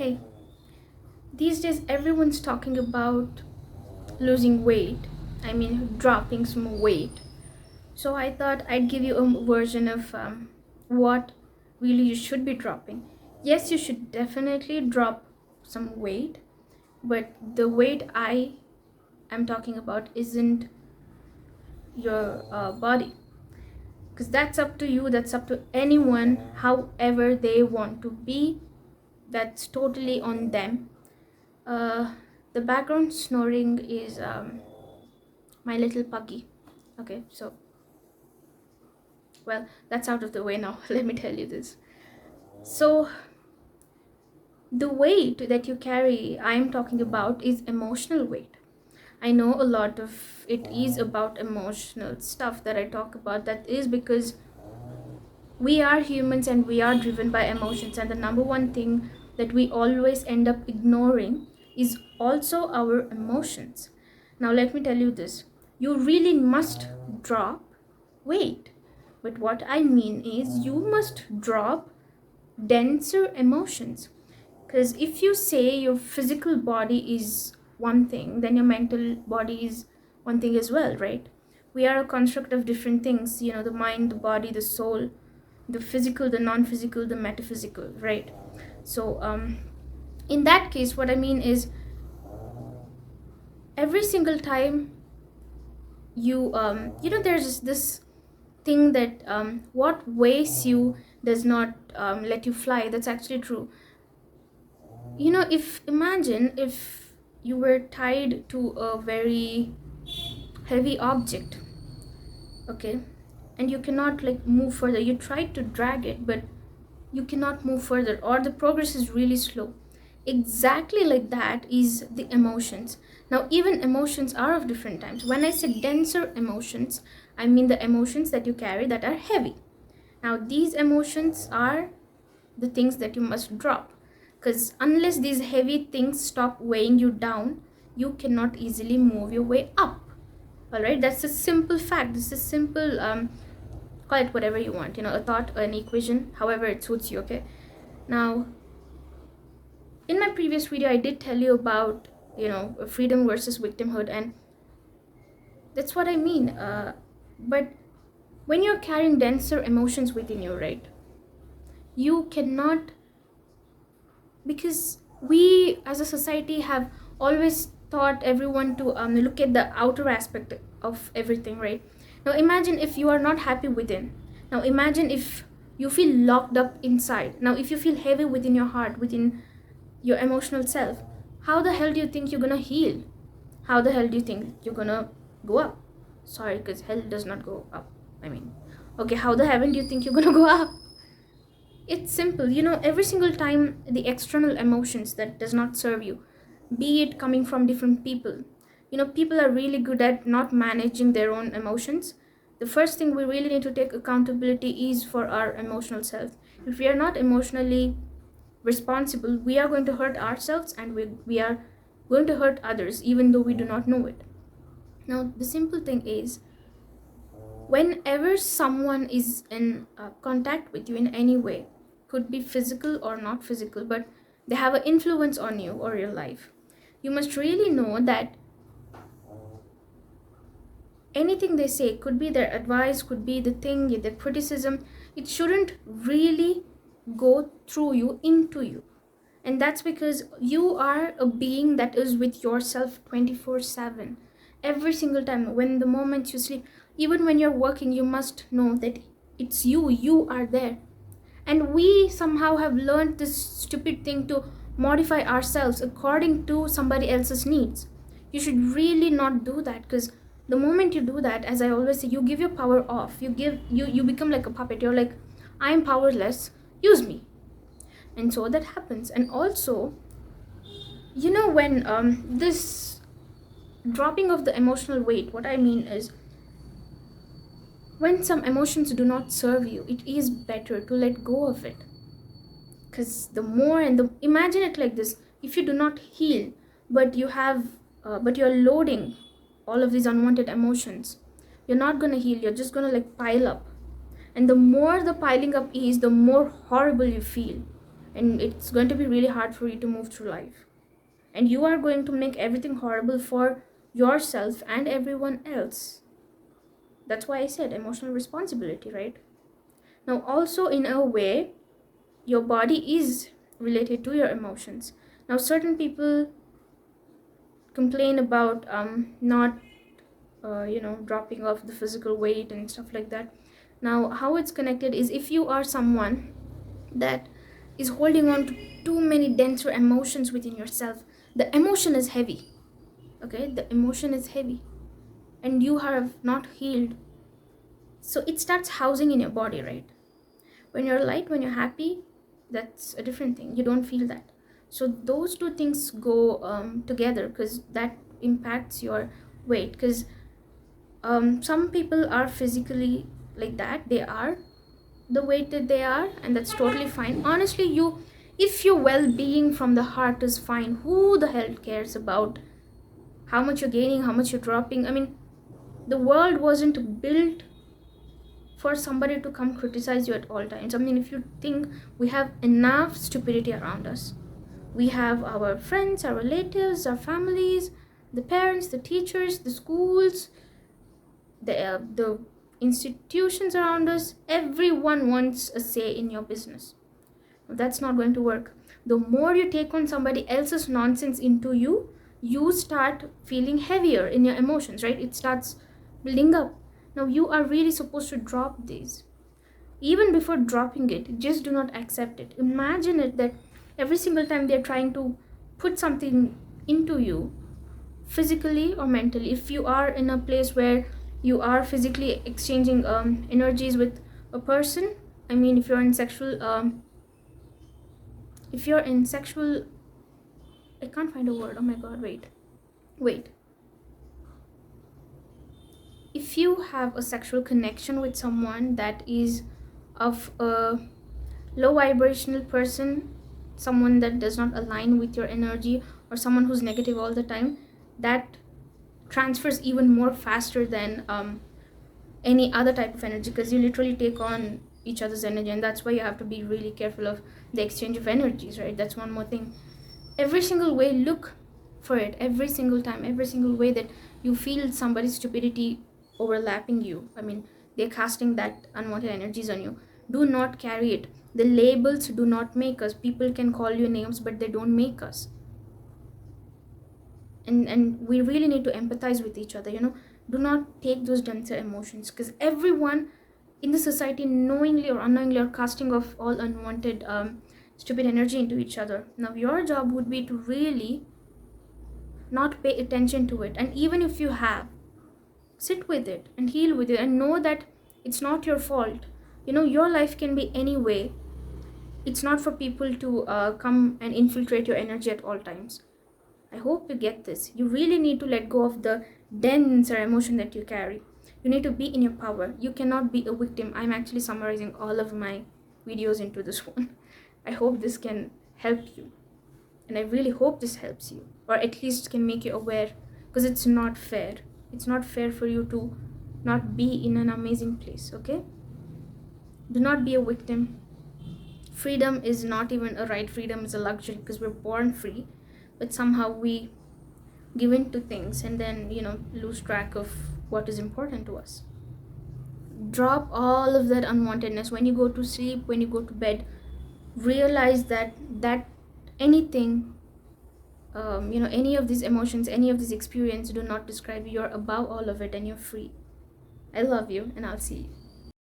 Hey, these days everyone's talking about losing weight. I mean, dropping some weight. So I thought I'd give you a version of what really you should be dropping. Yes, you should definitely drop some weight, but the weight I am talking about isn't your body. Because that's up to you, that's up to anyone, however they want to be. That's totally on them. Uh, the background snoring is my little puggy. Okay, so, well, that's out of the way now. Let me tell you this. So, the weight that you carry, I'm talking about, is emotional weight. I know a lot of it is about emotional stuff that I talk about. That is because we are humans and we are driven by emotions, and the number one thing that we always end up ignoring is also our emotions. Now let me tell you this, you really must drop weight, but what I mean is you must drop denser emotions. Because if you say your physical body is one thing, then your mental body is one thing as well, right? We are a construct of different things, the mind, the body, the soul, the physical, the non-physical, the metaphysical, right? So in that case, what I mean is every single time there's this thing that what weighs you does not let you fly. That's actually true. If imagine if you were tied to a very heavy object, okay, and you cannot like move further. You tried to drag it, but you cannot move further, or the progress is really slow. Exactly like that is the emotions. Now even emotions are of different types. When I say denser emotions, I mean the emotions that you carry that are heavy. Now these emotions are the things that you must drop, because unless these heavy things stop weighing you down, you cannot easily move your way up. All right, that's a simple fact. This is simple. Call it whatever you want, a thought, an equation, however it suits you. Okay, now in my previous video I did tell you about freedom versus victimhood, and that's what I mean. But when you're carrying denser emotions within you, right, you cannot, because we as a society have always taught everyone to look at the outer aspect of everything, right? Now imagine if you are not happy within. Now imagine if you feel locked up inside. Now if you feel heavy within your heart, within your emotional self, how the hell do you think you're gonna heal? How the hell do you think you're gonna go up? Sorry, because hell does not go up. I mean, okay, how the heaven do you think you're gonna go up? It's simple. Every single time the external emotions that does not serve you, be it coming from different people, people are really good at not managing their own emotions. The first thing we really need to take accountability is for our emotional self. If we are not emotionally responsible, we are going to hurt ourselves, and we are going to hurt others even though we do not know it. Now the simple thing is, whenever someone is in contact with you in any way, could be physical or not physical, but they have an influence on you or your life, you must really know that anything they say, could be their advice, could be the thing, their criticism, it shouldn't really go through you into you. And that's because you are a being that is with yourself 24/7. Every single time, when the moment you sleep, even when you're working, you must know that it's you are there. And we somehow have learned this stupid thing to modify ourselves according to somebody else's needs. You should really not do that, because the moment you do that, as I always say, you give your power off. You become like a puppet. You're like, I am powerless, use me. And so that happens. And also, when this dropping of the emotional weight, what I mean is, when some emotions do not serve you, it is better to let go of it. Because the more and the, imagine it like this, if you do not heal, but you're loading all of these unwanted emotions, you're not going to heal, you're just going to like pile up. And the more the piling up is, the more horrible you feel. and it's going to be really hard for you to move through life, and you are going to make everything horrible for yourself and everyone else. That's why I said emotional responsibility, right? Now also, in a way, your body is related to your emotions. Now certain people complain about not dropping off the physical weight and stuff like that. Now how it's connected is, if you are someone that is holding on to too many denser emotions within yourself, the emotion is heavy. Okay, the emotion is heavy and you have not healed, so it starts housing in your body, right? When you're light, when you're happy, that's a different thing, you don't feel that. So those two things go together, because that impacts your weight. Because some people are physically like that, they are the weight that they are, and that's totally fine. Honestly, if your well-being from the heart is fine, who the hell cares about how much you're gaining, how much you're dropping? I mean, the world wasn't built for somebody to come criticize you at all times. I mean, if you think, we have enough stupidity around us. We have our friends, our relatives, our families, the parents, the teachers, the schools, the institutions around us. Everyone wants a say in your business. That's not going to work. The more you take on somebody else's nonsense into you, you start feeling heavier in your emotions, right? It starts building up. Now you are really supposed to drop these. Even before dropping it, just do not accept it. Imagine it that every single time they're trying to put something into you, physically or mentally, if you are in a place where you are physically exchanging energies with a person. I mean, if you're in sexual, I can't find a word, oh my god, wait if you have a sexual connection with someone that is of a low vibrational person, someone that does not align with your energy, or someone who's negative all the time, that transfers even more faster than any other type of energy, because you literally take on each other's energy. And that's why you have to be really careful of the exchange of energies, right? That's one more thing. Every single way, look for it, every single time, every single way that you feel somebody's stupidity overlapping you. I mean, they're casting that unwanted energies on you. Do not carry it. The labels do not make us. People can call you names, but they don't make us. And we really need to empathize with each other, do not take those denser emotions, because everyone in the society, knowingly or unknowingly, are casting off all unwanted stupid energy into each other. Now your job would be to really not pay attention to it, and even if you have, sit with it and heal with it, and know that it's not your fault. Your life can be any way. It's not for people to come and infiltrate your energy at all times. I hope you get this. You really need to let go of the denser emotion that you carry. You need to be in your power. You cannot be a victim. I'm actually summarizing all of my videos into this one. I hope this can help you. And I really hope this helps you, or at least can make you aware, because it's not fair. It's not fair for you to not be in an amazing place, okay? Do not be a victim. Freedom is not even a right, freedom is a luxury, because we're born free, but somehow we give in to things and then lose track of what is important to us. Drop all of that unwantedness when you go to sleep, when you go to bed. Realize that anything, any of these emotions, any of these experience do not describe you. You're above all of it and you're free. I love you, and I'll see you.